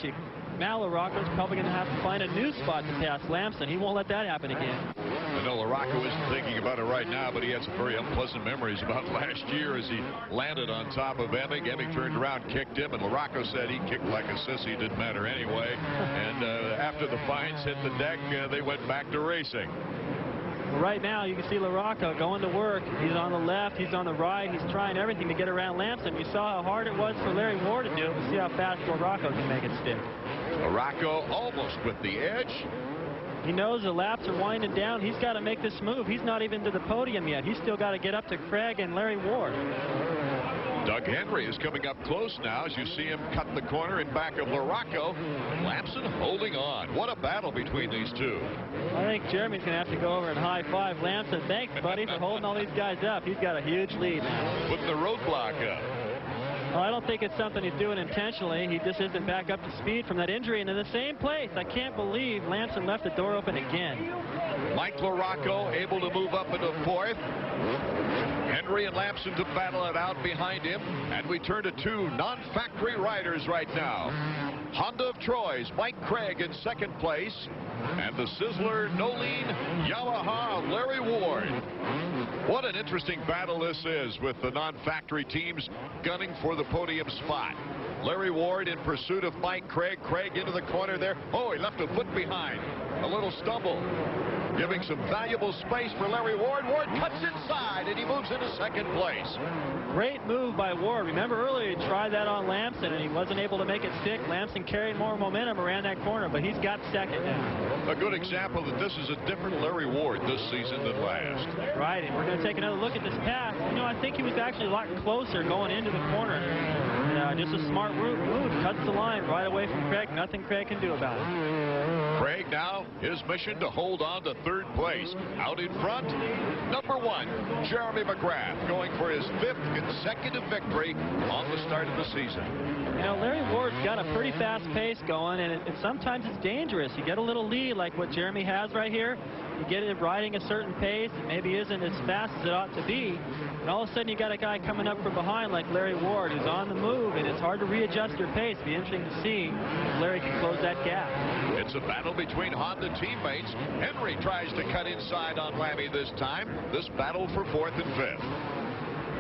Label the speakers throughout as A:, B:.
A: stretching. Now LaRocco's probably going to have to find a new spot to pass Lamson. He won't let that happen again.
B: I know LaRocco isn't thinking about it right now, but he had some very unpleasant memories about last year as he landed on top of Emig. Emig turned around, kicked him, and LaRocco said he kicked like a sissy. Didn't matter anyway. And after the fines hit the deck, they went back to racing.
A: Right now, you can see LaRocco going to work. He's on the left, he's on the right, he's trying everything to get around Lamson. You saw how hard it was for Larry Ward to do it. We'll see how fast LaRocco can make it stick.
B: LaRocco almost with the edge.
A: He knows the laps are winding down. He's got to make this move. He's not even to the podium yet. He's still got to get up to Craig and Larry Ward.
B: Doug Henry is coming up close now as you see him cut the corner in back of LaRocco. Lamson holding on. What a battle between these two.
A: I think Jeremy's going to have to go over and high-five Lamson. Thanks, buddy, for holding all these guys up. He's got a huge lead now.
B: Putting the roadblock up.
A: Well, I don't think it's something he's doing intentionally. He just isn't back up to speed from that injury. And in the same place, I can't believe Lamson left the door open again.
B: Mike LaRocco able to move up into fourth. Henry and Lamson to battle it out behind him. And we turn to two non-factory riders right now. Honda of Troy's Mike Craig in second place. And the Sizzler Nolene Yamaha of Larry Ward. What an interesting battle this is with the non-factory teams gunning for the podium spot. Larry Ward in pursuit of Mike Craig. Craig into the corner there. Oh, he left a foot behind. A little stumble. Giving some valuable space for Larry Ward. Ward cuts inside and he moves into second place.
A: Great move by Ward. Remember earlier he tried that on Lamson and he wasn't able to make it stick. Lamson carried more momentum around that corner, but he's got second now.
B: A good example that this is a different Larry Ward this season than last.
A: Right, and we're going to take another look at this pass. You know, I think he was actually a lot closer going into the corner. Just a smart move. Cuts the line right away from Craig. Nothing Craig can do about it.
B: Craig now, his mission to hold on to third place. Out in front, number one, Jeremy McGrath, going for his 5th consecutive victory on the start of the season.
A: You know, Larry Ward's got a pretty fast pace going, and sometimes it's dangerous. You get a little lead like what Jeremy has right here. You get it riding a certain pace, it maybe isn't as fast as it ought to be. And all of a sudden you got a guy coming up from behind like Larry Ward who's on the move, and it's hard to readjust your pace. It'll be interesting to see if Larry can close that gap.
B: It's a battle between Honda teammates. Henry tries to cut inside on Lammy this time. This battle for 4th and 5th.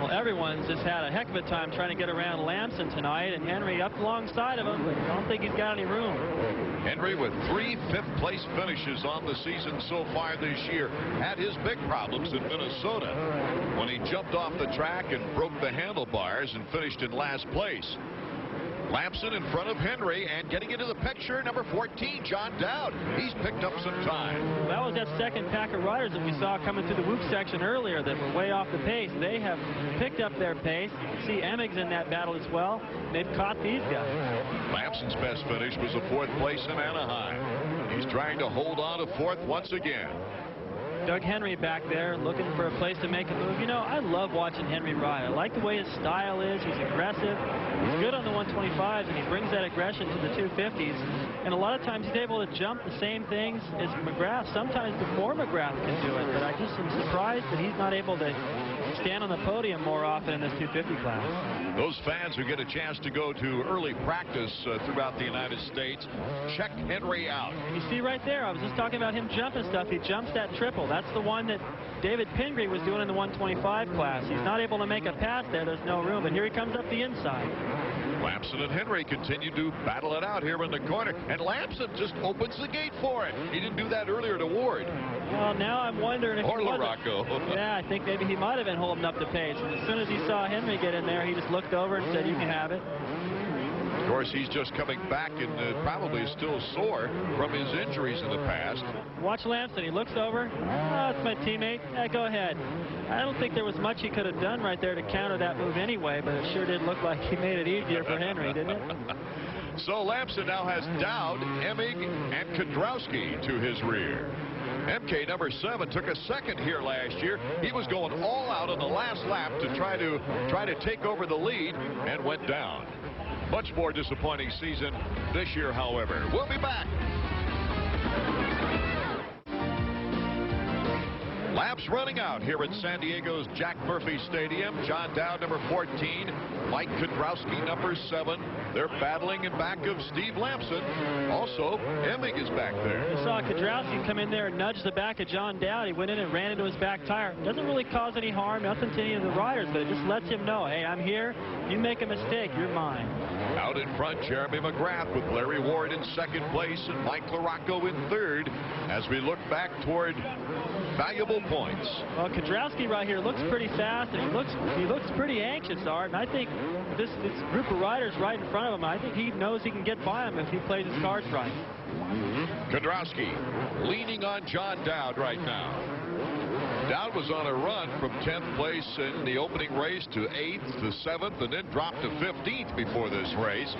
A: Well, everyone's just had a heck of a time trying to get around Lamson tonight, and Henry up alongside of him, but I don't think he's got any room.
B: Henry with 3 5th-place finishes on the season so far this year. Had his big problems in Minnesota when he jumped off the track and broke the handlebars and finished in last place. Lamson in front of Henry, and getting into the picture, number 14, John Dowd. He's picked up some time.
A: That was that second pack of riders that we saw coming through the whoop section earlier that were way off the pace. They have picked up their pace. You can see Emig's in that battle as well. They've caught these guys.
B: Lamson's best finish was a 4th place in Anaheim. He's trying to hold on to 4th once again.
A: Doug Henry back there looking for a place to make a move. You know, I love watching Henry ride. I like the way his style is. He's aggressive. He's good on the 125s, and he brings that aggression to the 250s. And a lot of times he's able to jump the same things as McGrath, sometimes before McGrath can do it. But I just am surprised that he's not able to stand on the podium more often in this 250 class.
B: Those fans who get a chance to go to early practice throughout the United States, check Henry out.
A: And you see right there, I was just talking about him jumping stuff. He jumps that triple. That's the one that David Pingree was doing in the 125 class. He's not able to make a pass there. There's no room, but here he comes up the inside.
B: Lamson and Henry continue to battle it out here in the corner, and Lamson just opens the gate for it. He didn't do that earlier to Ward.
A: Well, now I'm wondering if
B: or
A: he
B: LaRocco.
A: Yeah, I think maybe he might have been holding up the pace. And as soon as he saw Henry get in there, he just looked over and said, "You can have it."
B: Of course, he's just coming back and probably still sore from his injuries in the past.
A: Watch Lamson. He looks over. Oh, it's my teammate. Yeah, go ahead. I don't think there was much he could have done right there to counter that move anyway, but it sure did look like he made it easier for Henry, didn't it?
B: So Lamson now has Dowd, Emig, and Kondrowski to his rear. MK number 7 took a second here last year. He was going all out on the last lap to try to take over the lead and went down. Much more disappointing season this year, however. We'll be back. Laps running out here at San Diego's Jack Murphy Stadium. John Dowd, number 14. Mike Kudrowski, number 7. They're battling in back of Steve Lamson. Also, Emig is back there.
A: You saw Kudrowski come in there and nudge the back of John Dowd. He went in and ran into his back tire. Doesn't really cause any harm, nothing to any of the riders, but it just lets him know, hey, I'm here. You make a mistake, you're mine.
B: Out in front, Jeremy McGrath with Larry Ward in second place and Mike LaRocco in third as we look back toward valuable points.
A: Well, Kudrowski right here looks pretty fast, and he looks pretty anxious, Art. And I think this group of riders right in front of him, I think he knows he can get by him if he plays his cards right.
B: Kudrowski leaning on John Dowd right now. Dowd was on a run from 10th place in the opening race to 8th to 7th and then dropped to 15th before this race.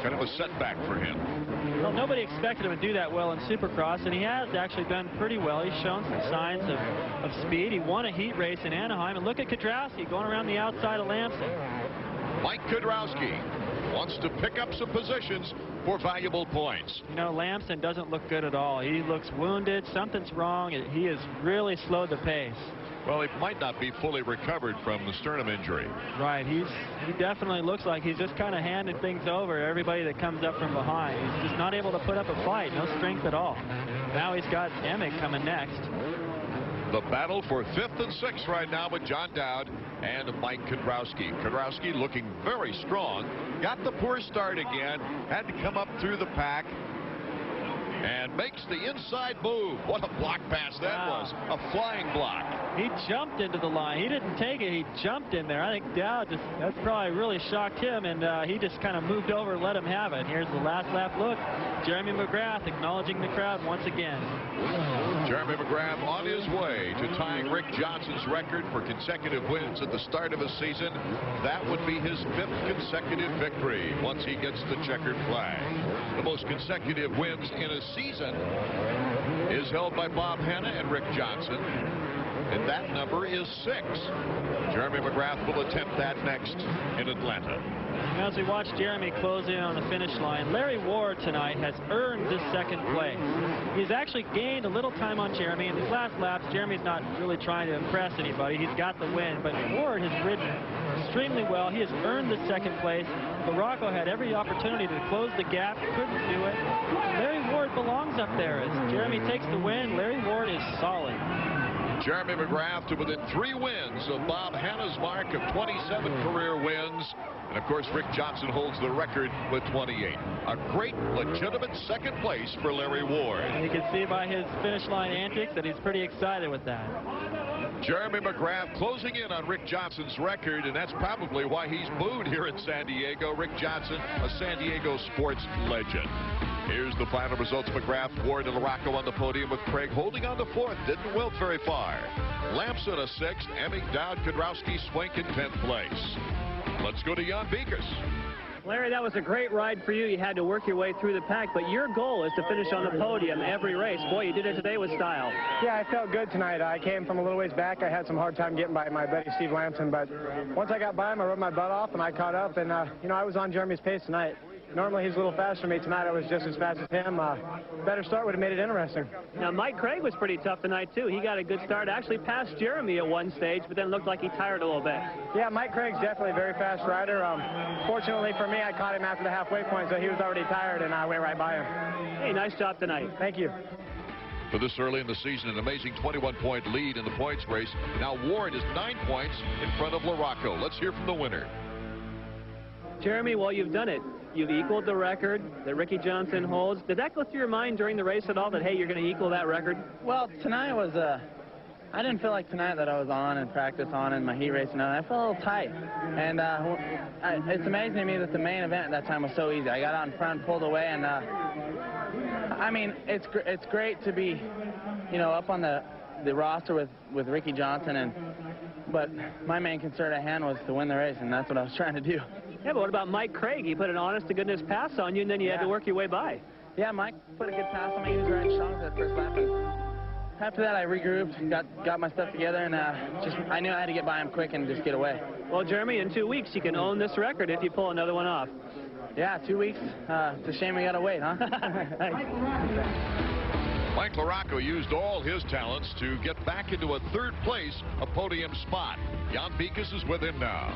B: Kind of a setback for him.
A: Well, nobody expected him to do that well in Supercross, and he has actually done pretty well. He's shown some signs of speed. He won a heat race in Anaheim, and look at Kudrowski going around the outside of Lamson. Mike
B: Kudrowski wants to pick up some positions for valuable points.
A: You know, Lamson doesn't look good at all. He looks wounded. Something's wrong. He has really slowed the pace.
B: Well, he might not be fully recovered from the sternum injury.
A: Right. He definitely looks like he's just kind of handing things over to everybody that comes up from behind. He's just not able to put up a fight. No strength at all. Now he's got Emig coming next.
B: The battle for 5th and 6th right now with John Dowd and Mike Kudrowski. Kudrowski looking very strong. Got the poor start again. Had to come up through the pack. And makes the inside move. What a block pass that was. A flying block.
A: He jumped into the line. He didn't take it. He jumped in there. I think Dowd that's probably really shocked him, and he just kind of moved over and let him have it. Here's the last lap look. Jeremy McGrath acknowledging the crowd once again.
B: Jeremy McGrath on his way to tying Rick Johnson's record for consecutive wins at the start of a season. That would be his 5th consecutive victory once he gets the checkered flag. The most consecutive wins in a season is held by Bob Hanna and Rick Johnson, and that number is 6. Jeremy McGrath will attempt that next in Atlanta.
A: As we watch Jeremy close in on the finish line, Larry Ward tonight has earned this 2nd place. He's actually gained a little time on Jeremy. In these last laps, Jeremy's not really trying to impress anybody. He's got the win, but Ward has ridden extremely well. He has earned the 2nd place. LaRocco had every opportunity to close the gap, couldn't do it. Larry Ward belongs up there. As Jeremy takes the win, Larry Ward is solid.
B: Jeremy McGrath to within 3 wins of Bob Hanna's mark of 27 career wins. And of course, Rick Johnson holds the record with 28. A great, legitimate 2nd place for Larry Ward.
A: And you can see by his finish line antics that he's pretty excited with that.
B: Jeremy McGrath closing in on Rick Johnson's record, and that's probably why he's booed here in San Diego. Rick Johnson, a San Diego sports legend. Here's the final results. McGrath, Ward, and LaRocco on the podium with Craig holding on to 4th. Didn't wilt very far. Lamson a 6th. Emig, Dowd, Kudrowski, Swink in 10th place. Let's go to Jan Beekers.
C: Larry, that was a great ride for you. You had to work your way through the pack, but your goal is to finish on the podium every race. Boy, you did it today with style.
D: Yeah, I felt good tonight. I came from a little ways back. I had some hard time getting by my buddy Steve Lamson, but once I got by him, I rode my butt off and I caught up, and you know, I was on Jeremy's pace tonight. Normally he's a little faster than me. Tonight I was just as fast as him. Better start would have made it interesting.
C: Now Mike Craig was pretty tough tonight too. He got a good start, actually passed Jeremy at one stage, but then looked like he tired a little bit.
D: Yeah, Mike Craig's definitely a very fast rider. Fortunately for me, I caught him after the halfway point, so he was already tired and I went right by him.
C: Hey, nice job tonight.
D: Thank you.
B: For this early in the season, an amazing 21-point lead in the points race. Now Ward is 9 points in front of LaRocco. Let's hear from the winner.
C: Jeremy, well, you've done it. You've equaled the record that Ricky Johnson holds. Did that go through your mind during the race at all, that, hey, you're going to equal that record?
E: Well, tonight was I didn't feel like tonight that I was on and practice on in my heat race and I felt a little tight. And it's amazing to me that the main event at that time was so easy. I got out in front, pulled away, and I mean, it's great to be, you know, up on the roster with Ricky Johnson, but my main concern at hand was to win the race, and that's what I was trying to do.
C: Yeah, but what about Mike Craig? He put an honest-to-goodness pass on you, and then you had to work your way by.
E: Yeah, Mike put a good pass on me. He was riding strong for that first lap. And after that, I regrouped, got my stuff together, and I knew I had to get by him quick and just get away.
C: Well, Jeremy, in 2 weeks, you can own this record if you pull another one off.
E: Yeah, 2 weeks. It's a shame we got to wait, huh?
C: Thanks.
B: Mike LaRocco used all his talents to get back into a third place, a podium spot. Jan Beekes is with him now.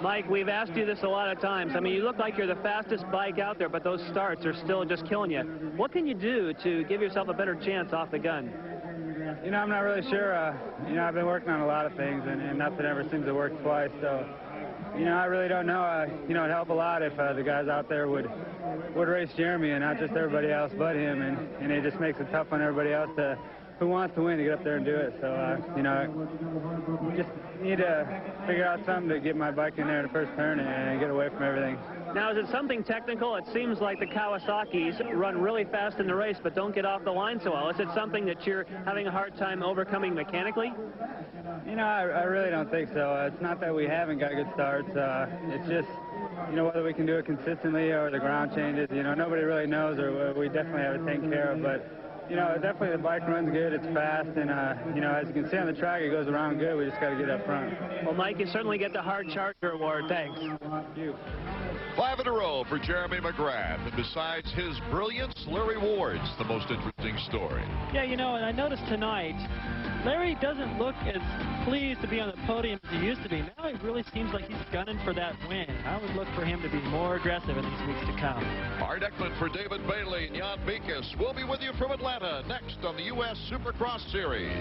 C: Mike, we've asked you this a lot of times. I mean, you look like you're the fastest bike out there, but those starts are still just killing you. What can you do to give yourself a better chance off the gun?
F: You know, I'm not really sure. You know, I've been working on a lot of things, and nothing ever seems to work twice. So, you know, I really don't know. You know, it'd help a lot if the guys out there would race Jeremy and not just everybody else but him. And it just makes it tough on everybody else who wants to win to get up there and do it. So, you know, just need to figure out something to get my bike in there in the first turn and get away from everything.
C: Now, is it something technical? It seems like the Kawasaki's run really fast in the race but don't get off the line so well. Is it something that you're having a hard time overcoming mechanically?
F: You know, I really don't think so. It's not that we haven't got good starts. It's just, you know, whether we can do it consistently or the ground changes. You know, nobody really knows, or we definitely have it taken care of. But, you know, definitely the bike runs good. It's fast. And, you know, as you can see on the track, it goes around good. We just got to get up front.
C: Well, Mike, you certainly get the Hard Charger Award. Thanks.
F: Thank you.
B: 5 in a row for Jeremy McGrath. And besides his brilliance, Larry Ward's the most interesting story.
A: Yeah, you know, and I noticed tonight, Larry doesn't look as pleased to be on the podium as he used to be. Now he really seems like he's gunning for that win. I would look for him to be more aggressive in these weeks to come.
B: Art Eckman for David Bailey and Jan Beekes. We'll be with you from Atlanta next on the U.S. Supercross Series.